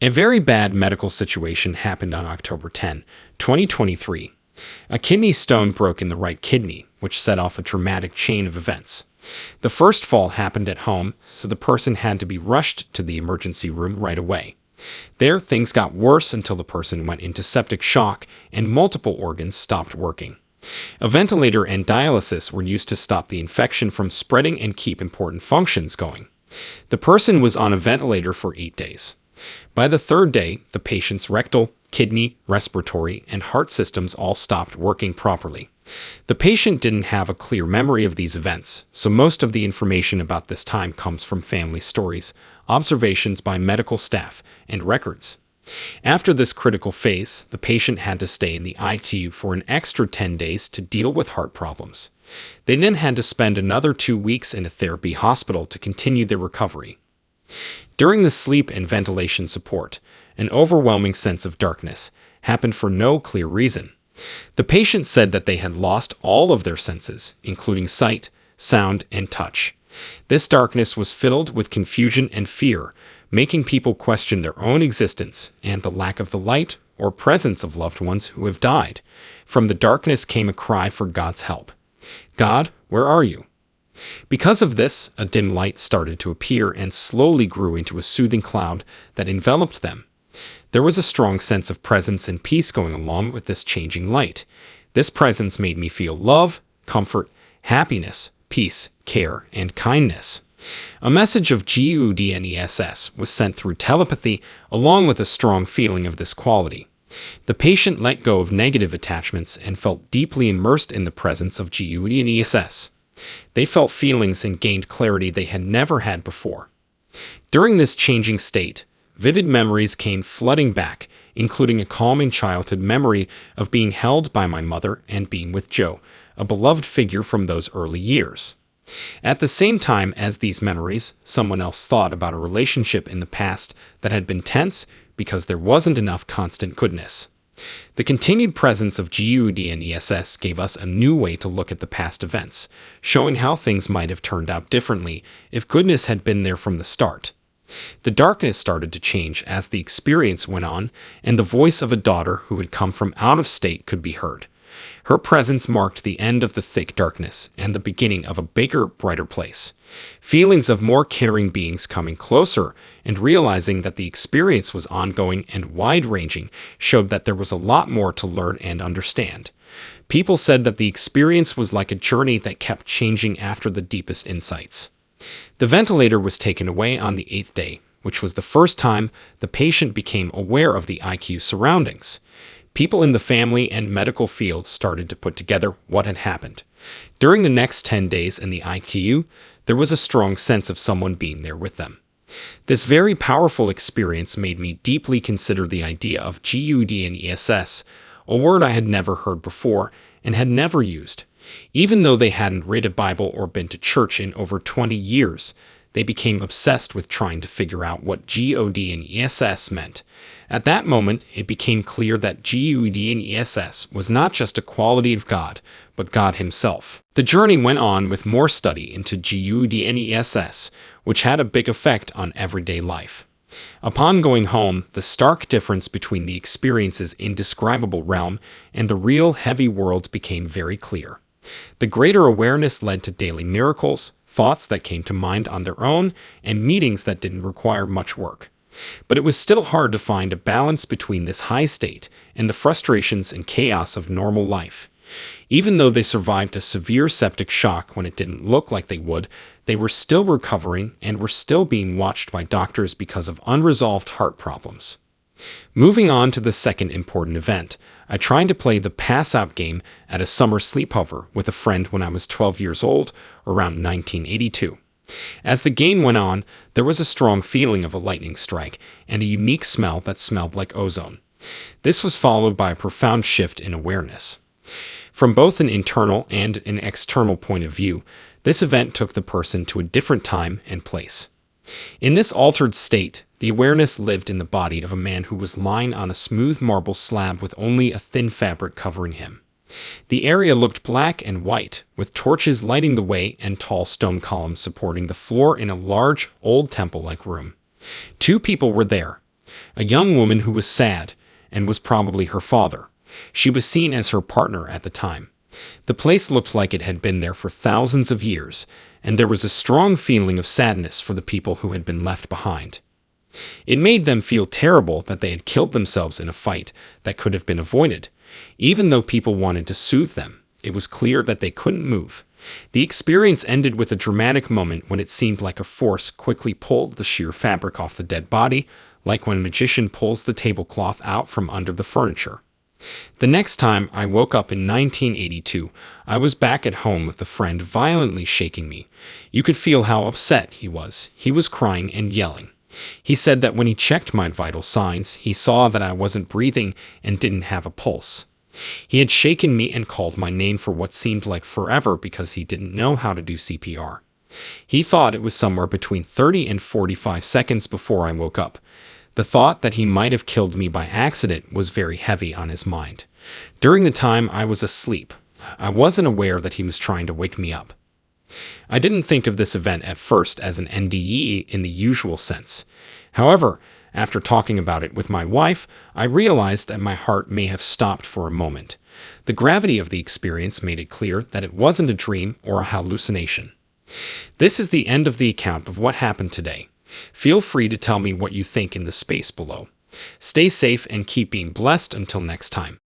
A very bad medical situation happened on October 10, 2023. A kidney stone broke in the right kidney, which set off a dramatic chain of events. The first fall happened at home, so the person had to be rushed to the emergency room right away. There, things got worse until the person went into septic shock and multiple organs stopped working. A ventilator and dialysis were used to stop the infection from spreading and keep important functions going. The person was on a ventilator for 8 days. By the third day, the patient's rectal, kidney, respiratory, and heart systems all stopped working properly. The patient didn't have a clear memory of these events, so most of the information about this time comes from family stories, observations by medical staff, and records. After this critical phase, the patient had to stay in the ICU for an extra 10 days to deal with heart problems. They then had to spend another 2 weeks in a therapy hospital to continue their recovery. During the sleep and ventilation support, an overwhelming sense of darkness happened for no clear reason. The patient said that they had lost all of their senses, including sight, sound, and touch. This darkness was filled with confusion and fear, making people question their own existence and the lack of the light or presence of loved ones who have died. From the darkness came a cry for God's help. God, where are you? Because of this, a dim light started to appear and slowly grew into a soothing cloud that enveloped them. There was a strong sense of presence and peace going along with this changing light. This presence made me feel love, comfort, happiness, peace, care, and kindness. A message of GUDNESS was sent through telepathy along with a strong feeling of this quality. The patient let go of negative attachments and felt deeply immersed in the presence of GUDNESS. They felt feelings and gained clarity they had never had before. During this changing state, vivid memories came flooding back, including a calming childhood memory of being held by my mother and being with Joe, a beloved figure from those early years. At the same time as these memories, someone else thought about a relationship in the past that had been tense because there wasn't enough constant goodness. The continued presence of GUDNESS gave us a new way to look at the past events, showing how things might have turned out differently if goodness had been there from the start. The darkness started to change as the experience went on, and the voice of a daughter who had come from out of state could be heard. Her presence marked the end of the thick darkness and the beginning of a bigger, brighter place. Feelings of more caring beings coming closer and realizing that the experience was ongoing and wide-ranging showed that there was a lot more to learn and understand. People said that the experience was like a journey that kept changing after the deepest insights. The ventilator was taken away on the 8th day, which was the first time the patient became aware of the ICU surroundings. People in the family and medical field started to put together what had happened. During the next 10 days in the ICU, there was a strong sense of someone being there with them. This very powerful experience made me deeply consider the idea of GUDNESS, a word I had never heard before and had never used. Even though they hadn't read a Bible or been to church in over 20 years, they became obsessed with trying to figure out what GUDNESS meant. At that moment, it became clear that GUDNESS was not just a quality of God, but God himself. The journey went on with more study into GUDNESS, which had a big effect on everyday life. Upon going home, the stark difference between the experience's indescribable realm and the real heavy world became very clear. The greater awareness led to daily miracles, thoughts that came to mind on their own, and meetings that didn't require much work. But it was still hard to find a balance between this high state and the frustrations and chaos of normal life. Even though they survived a severe septic shock when it didn't look like they would, they were still recovering and were still being watched by doctors because of unresolved heart problems. Moving on to the second important event, I tried to play the pass-out game at a summer sleepover with a friend when I was 12 years old, around 1982. As the game went on, there was a strong feeling of a lightning strike and a unique smell that smelled like ozone. This was followed by a profound shift in awareness. From both an internal and an external point of view, this event took the person to a different time and place. In this altered state, the awareness lived in the body of a man who was lying on a smooth marble slab with only a thin fabric covering him. The area looked black and white, with torches lighting the way and tall stone columns supporting the floor in a large, old temple-like room. Two people were there. a young woman who was sad and was probably her father. She was seen as her partner at the time. The place looked like it had been there for thousands of years, and there was a strong feeling of sadness for the people who had been left behind. It made them feel terrible that they had killed themselves in a fight that could have been avoided. Even though people wanted to soothe them, it was clear that they couldn't move. The experience ended with a dramatic moment when it seemed like a force quickly pulled the sheer fabric off the dead body, like when a magician pulls the tablecloth out from under the furniture. The next time I woke up in 1982, I was back at home with a friend violently shaking me. You could feel how upset he was. He was crying and yelling. He said that when he checked my vital signs, he saw that I wasn't breathing and didn't have a pulse. He had shaken me and called my name for what seemed like forever because he didn't know how to do CPR. He thought it was somewhere between 30 and 45 seconds before I woke up. The thought that he might have killed me by accident was very heavy on his mind. During the time I was asleep, I wasn't aware that he was trying to wake me up. I didn't think of this event at first as an NDE in the usual sense. However, after talking about it with my wife, I realized that my heart may have stopped for a moment. The gravity of the experience made it clear that it wasn't a dream or a hallucination. This is the end of the account of what happened today. Feel free to tell me what you think in the space below. Stay safe and keep being blessed until next time.